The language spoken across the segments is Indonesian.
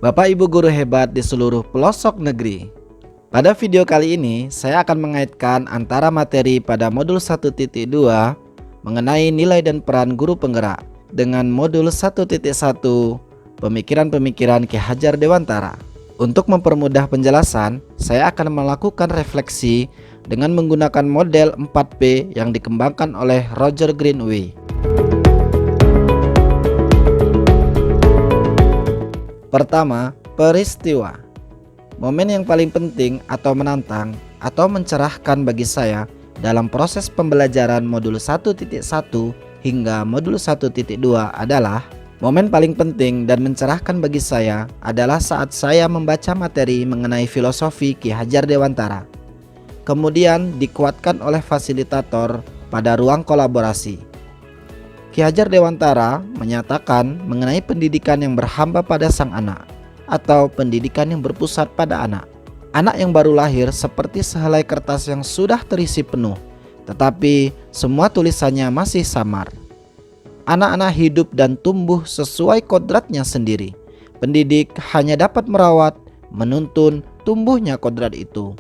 Bapak Ibu guru hebat di seluruh pelosok negeri. Pada video kali ini, saya akan mengaitkan antara materi pada modul 1.2 mengenai nilai dan peran guru penggerak dengan modul 1.1 pemikiran-pemikiran Ki Hajar Dewantara. Untuk mempermudah penjelasan, saya akan melakukan refleksi dengan menggunakan model 4P yang dikembangkan oleh Roger Greenway. Pertama, peristiwa. Momen yang paling penting atau menantang atau mencerahkan bagi saya dalam proses pembelajaran modul 1.1 hingga modul 1.2 adalah momen paling penting dan mencerahkan bagi saya adalah saat saya membaca materi mengenai filosofi Ki Hajar Dewantara. Kemudian dikuatkan oleh fasilitator pada ruang kolaborasi. Ki Hajar Dewantara menyatakan mengenai pendidikan yang berhamba pada sang anak atau pendidikan yang berpusat pada anak. Anak yang baru lahir seperti sehelai kertas yang sudah terisi penuh, tetapi semua tulisannya masih samar. Anak-anak hidup dan tumbuh sesuai kodratnya sendiri. Pendidik hanya dapat merawat, menuntun tumbuhnya kodrat itu.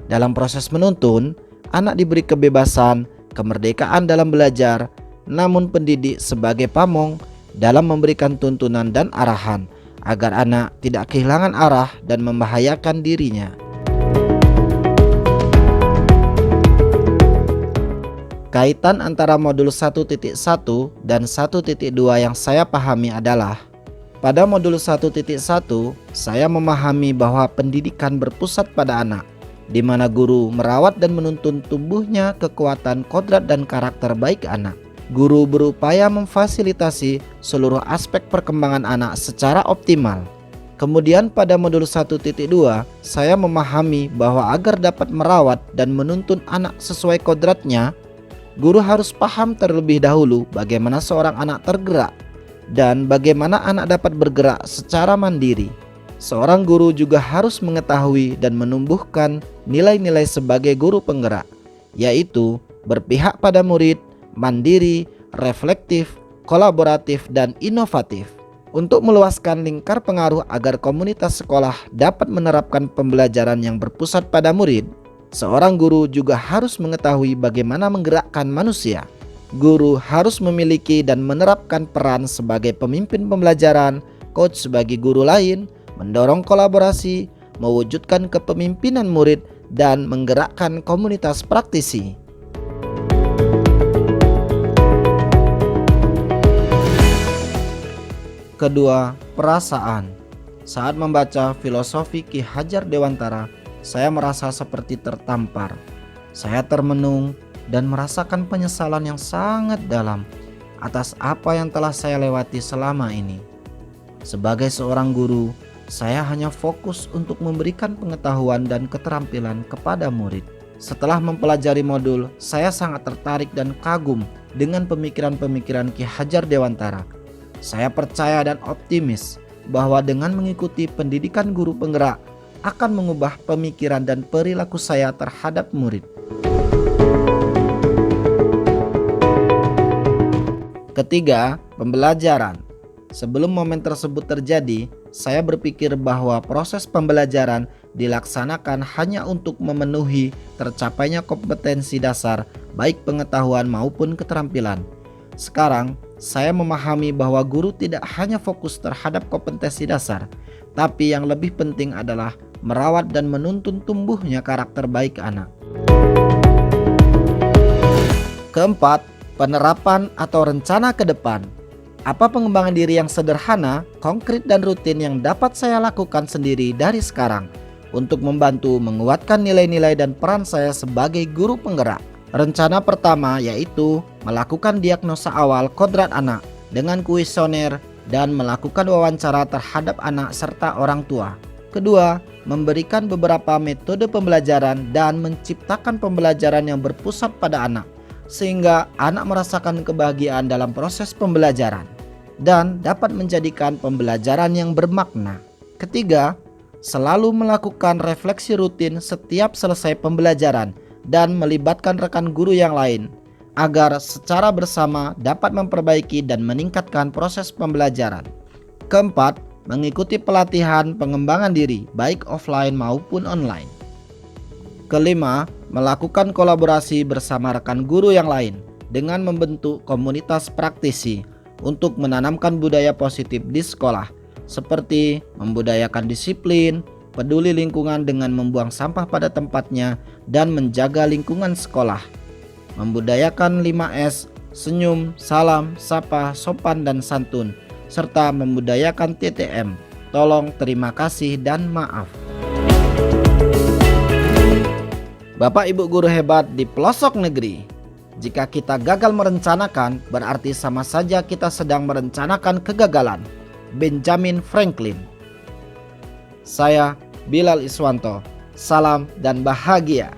Dalam proses menuntun, anak diberi kebebasan, kemerdekaan dalam belajar, namun pendidik sebagai pamong dalam memberikan tuntunan dan arahan agar anak tidak kehilangan arah dan membahayakan dirinya. Kaitan antara modul 1.1 dan 1.2 yang saya pahami adalah pada modul 1.1 saya memahami bahwa pendidikan berpusat pada anak, di mana guru merawat dan menuntun tumbuhnya kekuatan kodrat dan karakter baik anak. Guru berupaya memfasilitasi seluruh aspek perkembangan anak secara optimal. Kemudian pada modul 1.2 saya memahami bahwa agar dapat merawat dan menuntun anak sesuai kodratnya, guru harus paham terlebih dahulu bagaimana seorang anak tergerak dan bagaimana anak dapat bergerak secara mandiri. Seorang guru juga harus mengetahui dan menumbuhkan nilai-nilai sebagai guru penggerak, yaitu berpihak pada murid, mandiri, reflektif, kolaboratif, dan inovatif. Untuk meluaskan lingkar pengaruh agar komunitas sekolah dapat menerapkan pembelajaran yang berpusat pada murid, seorang guru juga harus mengetahui bagaimana menggerakkan manusia. Guru harus memiliki dan menerapkan peran sebagai pemimpin pembelajaran, coach sebagai guru lain, mendorong kolaborasi, mewujudkan kepemimpinan murid, dan menggerakkan komunitas praktisi. Kedua, perasaan. Saat membaca filosofi Ki Hajar Dewantara, saya merasa seperti tertampar. Saya termenung dan merasakan penyesalan yang sangat dalam atas apa yang telah saya lewati selama ini. Sebagai seorang guru, saya hanya fokus untuk memberikan pengetahuan dan keterampilan kepada murid. Setelah mempelajari modul, saya sangat tertarik dan kagum dengan pemikiran-pemikiran Ki Hajar Dewantara. Saya percaya dan optimis bahwa dengan mengikuti pendidikan guru penggerak akan mengubah pemikiran dan perilaku saya terhadap murid. Ketiga, pembelajaran. Sebelum momen tersebut terjadi, saya berpikir bahwa proses pembelajaran dilaksanakan hanya untuk memenuhi tercapainya kompetensi dasar, baik pengetahuan maupun keterampilan. Sekarang, saya memahami bahwa guru tidak hanya fokus terhadap kompetensi dasar, tapi yang lebih penting adalah merawat dan menuntun tumbuhnya karakter baik anak. Keempat, penerapan atau rencana ke depan. Apa pengembangan diri yang sederhana, konkret dan rutin yang dapat saya lakukan sendiri dari sekarang untuk membantu menguatkan nilai-nilai dan peran saya sebagai guru penggerak? Rencana pertama yaitu melakukan diagnosa awal kodrat anak dengan kuesioner dan melakukan wawancara terhadap anak serta orang tua. Kedua, memberikan beberapa metode pembelajaran dan menciptakan pembelajaran yang berpusat pada anak, sehingga anak merasakan kebahagiaan dalam proses pembelajaran dan dapat menjadikan pembelajaran yang bermakna. Ketiga, selalu melakukan refleksi rutin setiap selesai pembelajaran dan melibatkan rekan guru yang lain agar secara bersama dapat memperbaiki dan meningkatkan proses pembelajaran. Keempat, mengikuti pelatihan pengembangan diri baik offline maupun online. Kelima, melakukan kolaborasi bersama rekan guru yang lain dengan membentuk komunitas praktisi untuk menanamkan budaya positif di sekolah, seperti membudayakan disiplin, peduli lingkungan dengan membuang sampah pada tempatnya, dan menjaga lingkungan sekolah. Membudayakan 5S, senyum, salam, sapa, sopan, dan santun, serta membudayakan TTM, tolong, terima kasih, dan maaf. Bapak Ibu guru hebat di pelosok negeri, jika kita gagal merencanakan, berarti sama saja kita sedang merencanakan kegagalan. Benjamin Franklin. Saya Bilal Iswanto. Salam dan bahagia.